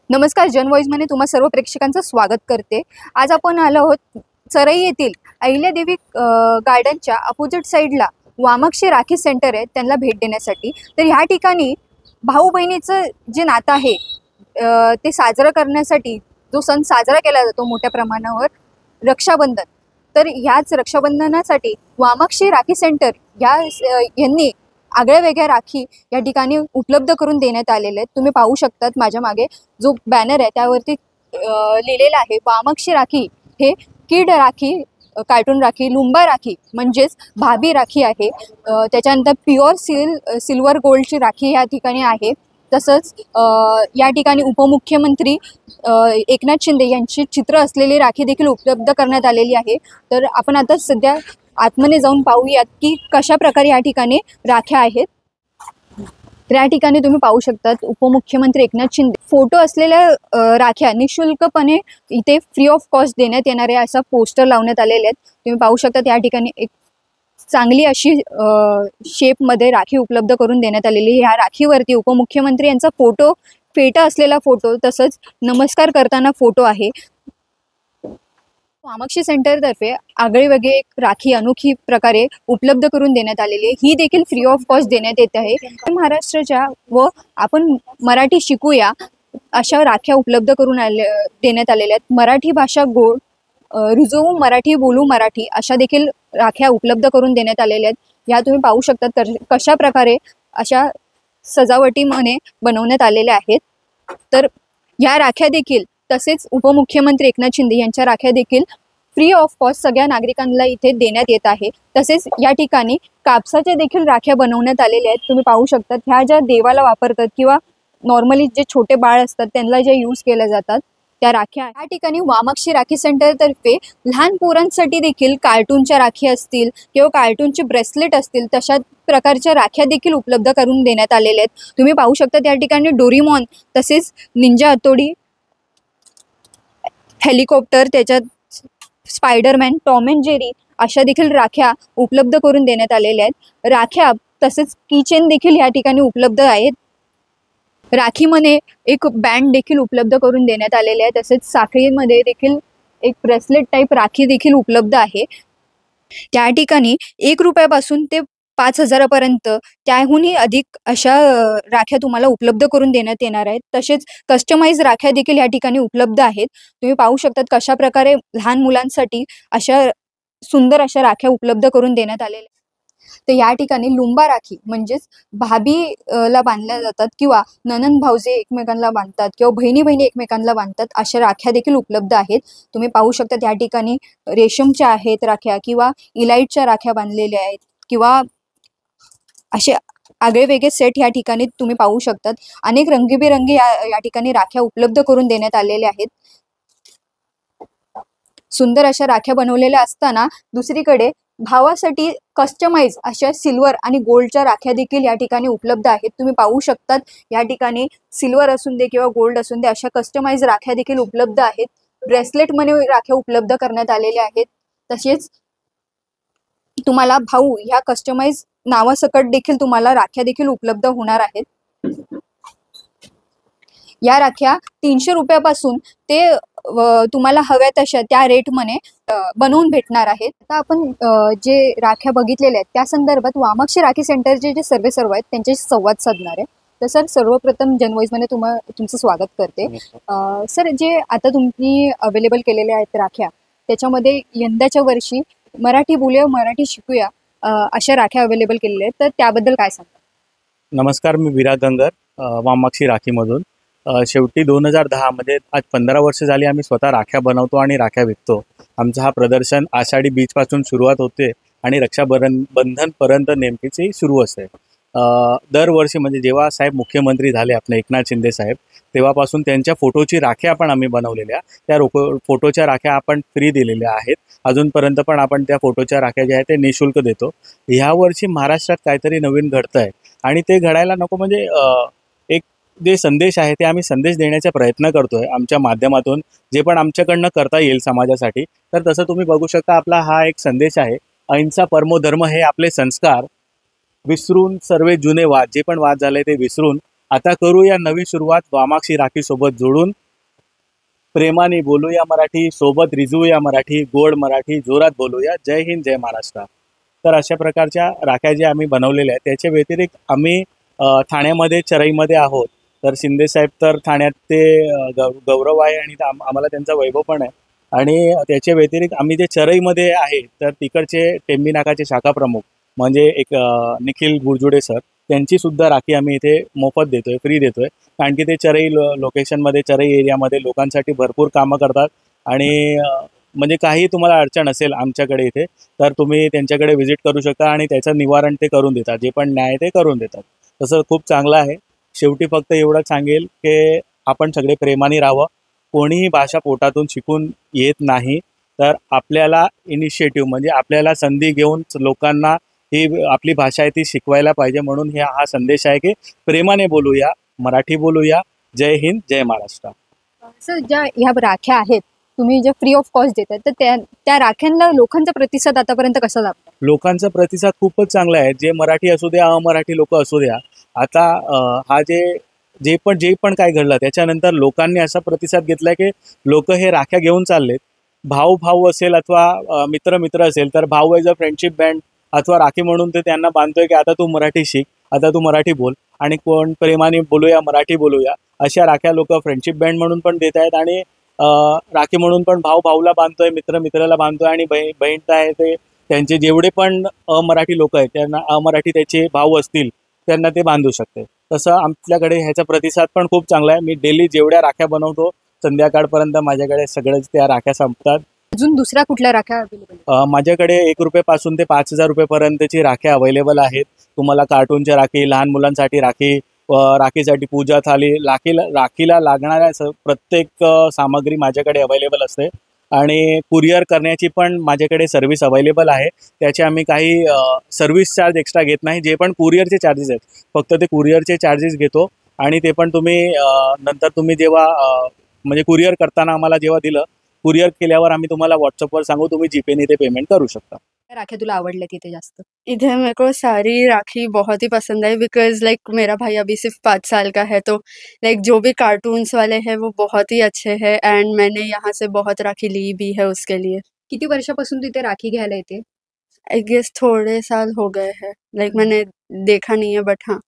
नमस्कार, जन व्हॉइसमध्ये तुम्हा सर्व प्रेक्षकांचं स्वागत करते। आज आपण आलो आहोत चरई येथील अहिल्यादेवी गार्डनच्या अपोजिट साईडला वामाक्षी राखी सेंटर आहे, त्यांना भेट देण्यासाठी। तर ह्या ठिकाणी भाऊ बहिणीचं जे नातं आहे ते साजरं करण्यासाठी जो सण साजरा केला जातो मोठ्या प्रमाणावर, रक्षाबंधन। तर ह्याच रक्षाबंधनासाठी वामाक्षी राखी सेंटर यांनी आगळ्या वेगळ्या राखी या ठिकाणी उपलब्ध करून देण्यात आलेले आहेत। तुम्ही पाहू शकतात माझ्या मागे जो बॅनर आहे त्यावरती लिहिलेलं आहे वामाक्षी राखी। हे किड राखी, कार्टून राखी, लुंबा राखी म्हणजेच भाभी राखी आहे। त्याच्यानंतर प्युअर सिल्वर गोल्डची राखी या ठिकाणी आहे। तसंच या ठिकाणी उपमुख्यमंत्री एकनाथ शिंदे यांची चित्र असलेली राखी देखील उपलब्ध करण्यात आलेली आहे। तर आपण आता सध्या आतमध्ये जाऊन पाहूयात की कशा प्रकारे या ठिकाणी राख्या आहेत। तर या ठिकाणी तुम्ही पाहू शकतात उपमुख्यमंत्री एकनाथ शिंदे फोटो असलेल्या राख्या निशुल्कपणे इथे फ्री ऑफ कॉस्ट देण्यात येणार आहे असा पोस्टर लावण्यात आलेले आहेत। तुम्ही पाहू शकतात या ठिकाणी एक चांगली अशी शेपमध्ये राखी उपलब्ध करून देण्यात आलेली। ह्या राखीवरती उपमुख्यमंत्री यांचा फोटो, फेटा असलेला फोटो, तसंच नमस्कार करताना फोटो आहे। वामाक्षी सेंटरतर्फे आगळी वेगळी एक राखी अनोखी प्रकारे उपलब्ध करून देण्यात आलेली आहे। ही देखील फ्री ऑफ कॉस्ट देण्यात येत आहे। महाराष्ट्राच्या व आपण मराठी शिकूया अशा राख्या उपलब्ध करून देण्यात आलेल्या आहेत। मराठी भाषा गोड, रुजवू मराठी, बोलू मराठी अशा देखील राख्या उपलब्ध करून देण्यात आलेल्या आहेत। या तुम्ही पाहू शकता कशा प्रकारे अशा सजावटीमध्ये बनवण्यात आलेल्या आहेत। तर या राख्या देखील तसेच उपमुख्यमंत्री एकनाथ शिंदे यांच्या राख्या देखील फ्री ऑफ कॉस्ट सगळ्या नागरिकांना इथे देण्यात येत आहे। तसेच या ठिकाणी कापसाच्या देखील राख्या बनवण्यात आलेल्या आहेत। तुम्ही पाहू शकता ह्या ज्या देवाला वापरतात किंवा नॉर्मली जे छोटे बाळ असतात त्यांना जे यूज केल्या जातात त्या राख्या या ठिकाणी वामाक्षी राखी सेंटरतर्फे लहान पोरांसाठी देखील कार्टूनच्या राखी असतील किंवा कार्टूनचे ब्रेसलेट असतील तशा प्रकारच्या राख्या देखील उपलब्ध करून देण्यात आलेल्या आहेत। तुम्ही पाहू शकता त्या ठिकाणी डोरीमॉन, तसेच निंजा हतोडी, हेलिकॉप्टर, त्याच्यात स्पायडरमॅन, टॉम अँड जेरी अशा देखील राख्या उपलब्ध करून देण्यात आलेल्या आहेत। राख्या तसेच किचेन देखील या ठिकाणी उपलब्ध आहेत। राखीमध्ये एक बँड देखील उपलब्ध करून देण्यात आलेले आहे। तसेच साखळीमध्ये देखील एक ब्रेसलेट टाईप राखी देखील उपलब्ध आहे। त्या ठिकाणी 1 रुपयापासून ते 5,000 पर्यंत त्याहूनही अधिक अशा राख्या तुम्हाला उपलब्ध करून देण्यात येणार आहेत। तसेच कस्टमाइज राख्या देखील या ठिकाणी उपलब्ध आहेत। तुम्ही पाहू शकतात कशा प्रकारे लहान मुलांसाठी अशा सुंदर अशा राख्या उपलब्ध करून देण्यात आलेल्या। तर या ठिकाणी लुंबा राखी म्हणजेच भाभीला बांधल्या जातात किंवा ननंद भाऊजे एकमेकांना बांधतात किंवा बहिणी बहिणी एकमेकांना बांधतात अशा राख्या देखील उपलब्ध आहेत। तुम्ही पाहू शकता या ठिकाणी रेशमच्या आहेत राख्या किंवा इलाइटच्या राख्या बांधलेल्या आहेत किंवा असे आगळे वेगळे सेट या ठिकाणी तुम्ही पाहू शकतात। अनेक रंगीबेरंगी या ठिकाणी राख्या उपलब्ध करून देण्यात आलेल्या आहेत। सुंदर अशा राख्या बनवलेल्या असताना दुसरीकडे भावासाठी कस्टमाइज अशा सिल्वर आणि गोल्डच्या राख्या देखील या ठिकाणी उपलब्ध आहेत। तुम्ही पाहू शकतात या ठिकाणी सिल्वर असून दे किंवा गोल्ड असून दे अशा कस्टमाइज राख्या देखील उपलब्ध आहेत। ब्रेसलेटमध्ये राख्या उपलब्ध करण्यात आलेल्या आहेत। तसेच तुम्हाला भाऊ ह्या कस्टमाइज नावासकट देखील तुम्हाला राख्या देखील उपलब्ध होणार आहेत। या राख्या 300 रुपयापासून ते तुम्हाला हव्या तशा त्या रेटमध्ये बनवून भेटणार आहेत। आता आपण जे राख्या बघितलेल्या आहेत त्या संदर्भात वामाक्षी राखी सेंटरचे जे सर्व आहेत त्यांच्याशी संवाद साधणार आहे। तर सर, सर्वप्रथम जन व्हॉइसमध्ये तुमचं स्वागत करते। सर, जे आता तुम्ही अवेलेबल केलेल्या आहेत राख्या त्याच्यामध्ये यंदाच्या वर्षी मराठी बोलूया, मराठी शिकूया अशा राख्या अवेलेबल केलेल्या आहेत, तर त्याबद्दल काय सांगता? नमस्कार, मी विराग गंगर, वामाक्षी राखीमधून। शेवटी 2010 मध्ये आज 15 वर्ष झाली आम्ही स्वतः राख्या बनवतो आणि राख्या विकतो। आमचा हा प्रदर्शन आषाढी बीजपासून सुरुवात होते आणि रक्षाबंधनपर्यंत नेमकीची सुरू असते। दरवर्षी म्हणजे जेव्हा साहेब मुख्यमंत्री झाले आपले एकनाथ शिंदे साहेब, तेव्हापासून त्यांच्या फोटोची राख्या पण आम्ही बनवलेल्या, त्या फोटोच्या राख्या आपण फ्री दिलेल्या आहेत। अजूनपर्यंत पण आपण त्या फोटोच्या राख्या ज्या आहेत ते निशुल्क देतो। ह्यावर्षी महाराष्ट्रात काहीतरी नवीन घडतं आहे आणि ते घडायला नको म्हणजे एक जे संदेश आहे ते आम्ही संदेश देण्याचा प्रयत्न करतोय आमच्या माध्यमातून, जे पण आमच्याकडनं करता येईल समाजासाठी। तर तसं तुम्ही बघू शकता आपला हा एक संदेश आहे, अहिंसा परमो धर्म हे आपले संस्कार विसरून सर्व जुने वाद, जे पण वाद झाले ते विसरून आता करूया नवी सुरुवात वामाक्षी राखी सोबत जोडून. प्रेमाने बोलूया मराठी, सोबत रिझवूया मराठी, गोड मराठी जोरात बोलूया. जय हिंद, जय महाराष्ट्र. तर अशा प्रकारच्या राख्या ज्या आम्ही बनवलेल्या आहेत, त्याच्या व्यतिरिक्त आम्ही ठाण्यामध्ये चरईमध्ये आहोत. तर शिंदे साहेब तर ठाण्यात ते गौरव आहे आणि आम्हाला त्यांचा वैभव पण आहे. आणि त्याच्या व्यतिरिक्त आम्ही जे चरईमध्ये आहे तर तिकडचे टेंबी नाकाचे शाखा प्रमुख म्हणजे एक निखिल गुरजुडे सर, त्यांची सुद्धा राखी आम्ही इथे मोफत देतोय, फ्री देतोय. कारण की ते चरई लोकेशनमध्ये, चरई एरियामध्ये लोकांसाठी भरपूर कामं करतात. आणि म्हणजे काही तुम्हाला अडचण असेल आमच्याकडे इथे, तर तुम्ही त्यांच्याकडे व्हिजिट करू शकता आणि त्याचं निवारण ते करून देतात. जे पण न्याय ते करून देतात. तसं खूप चांगलं आहे. शेवटी फक्त एवढं सांगेल की आपण सगळे प्रेमाने राहावं. कोणीही भाषा पोटातून शिकून येत नाही. तर आपल्याला इनिशिएटिव्ह म्हणजे आपल्याला संधी घेऊन लोकांना ही आपली भाषा आहे ती शिकवायला पाहिजे. म्हणून हा संदेश आहे की प्रेमाने बोलूया, मराठी बोलूया. जय हिंद, जय महाराष्ट्र. सर, ज्या ह्या राख्या आहेत तुम्ही जे फ्री ऑफ कॉस्ट देतात, तर त्या राख्यांना लोकांचा प्रतिसाद आतापर्यंत कसा लाभला? लोकांचा प्रतिसाद खूपच चांगला आहे. जे मराठी असू द्या, अमराठी लोक असू द्या. आता हा जे पण काय घडलं त्याच्यानंतर लोकांनी असा प्रतिसाद घेतला की लोक हे राख्या घेऊन चाललेत. भाऊ असेल अथवा मित्र असेल तर भाऊ ॲज अ फ्रेंडशिप बँड अथवा राखी म्हणून ते त्यांना बांधतोय की आता तू मराठी शिक, आता तू मराठी बोल. आणि कोण प्रेमाने बोलूया, मराठी बोलूया, अशा राख्या लोक फ्रेंडशिप बँड म्हणून पण देत आहेत. आणि राखी म्हणून पण भाऊला बांधतोय, मित्राला बांधतोय. आणि बहीण आहे ते त्यांचे जेवढे पण अमराठी लोक आहेत त्यांना, अमराठी त्याचे भाऊ असतील त्यांना ते बांधू शकते. तसं आपल्याकडे ह्याचा प्रतिसाद पण खूप चांगला आहे. मी डेली जेवढ्या राख्या बनवतो संध्याकाळपर्यंत माझ्याकडे सगळ्याच त्या राख्या संपतात. अजून दुसऱ्या कुठल्या राख्या अवेलेबल? माझ्याकडे ₹1 ते 5,000 रुपयेपर्यंतची राख्या अवेलेबल आहेत. तुम्हाला कार्टूनच्या राखी, लहान मुलांसाठी राखी, राखीसाठी पूजा थाली, राखीला लागणाऱ्या प्रत्येक सामग्री माझ्याकडे अवेलेबल असते. आणि कुरिअर करण्याची पण माझ्याकडे सर्व्हिस अवेलेबल आहे. त्याचे आम्ही काही सर्व्हिस चार्ज एक्स्ट्रा घेत नाही. जे पण कुरिअरचे चार्जेस आहेत फक्त ते कुरिअरचे चार्जेस घेतो. आणि ते पण तुम्ही नंतर तुम्ही जेव्हा म्हणजे कुरिअर करताना आम्हाला जेव्हा दिलं, कुरिअर केल्यावर आम्ही तुम्हाला व्हॉट्सअपवर सांगू, तुम्ही जीपेने ते पेमेंट करू शकता. राख्या तुला आवडल्या तिथे जास्त? इधर मेरे को सारी राखी बहुत ही पसंद आई बिकॉज लाइक मेरा भाई अभी सिर्फ 5 साल का है, तो लाइक जो भी कार्टून्स वाले हैं वो बहुत ही अच्छे हैं एंड मैंने यहाँ से बहुत राखी ली भी है उसके लिए. किती वर्षापासून तिथे राखी घ्यायला येते? आई गेस थोड़े साल हो गए हैं, लाइक मैंने देखा नहीं है बट हाँ.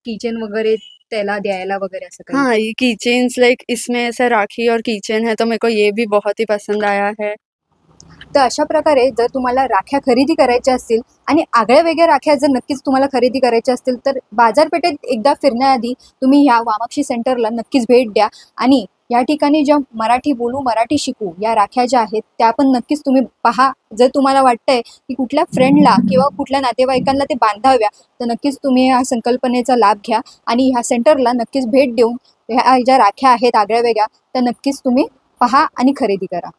किचन वगैरे त्याला द्यायला वगैरे असं काही? हाँ, ये कीचेन्स लाइक इसमें ऐसा राखी और कीचेन है तो मेरे को ये भी बहुत ही पसंद आया है. तर अशा प्रकारे जर तुम्हाला राख्या खरेदी करायच्या असतील आणि आगळ्या वेगळ्या राख्या जर नक्कीच तुम्हाला खरेदी करायच्या असतील तर बाजारपेठेत एकदा फिरण्याआधी तुम्ही ह्या वामाक्षी सेंटरला नक्कीच भेट द्या. आणि या ठिकाणी ज्या मराठी बोलू, मराठी शिकू या राख्या ज्या आहेत त्या पण नक्कीच तुम्ही पहा. जर तुम्हाला वाटतंय की कुठल्या फ्रेंडला किंवा कुठल्या नातेवाईकांना ते बांधाव्या, तर नक्कीच तुम्ही या संकल्पनेचा लाभ घ्या आणि ह्या सेंटरला नक्कीच भेट देऊन ह्या ज्या राख्या आहेत आगळ्या वेगळ्या त्या नक्कीच तुम्ही पहा आणि खरेदी करा.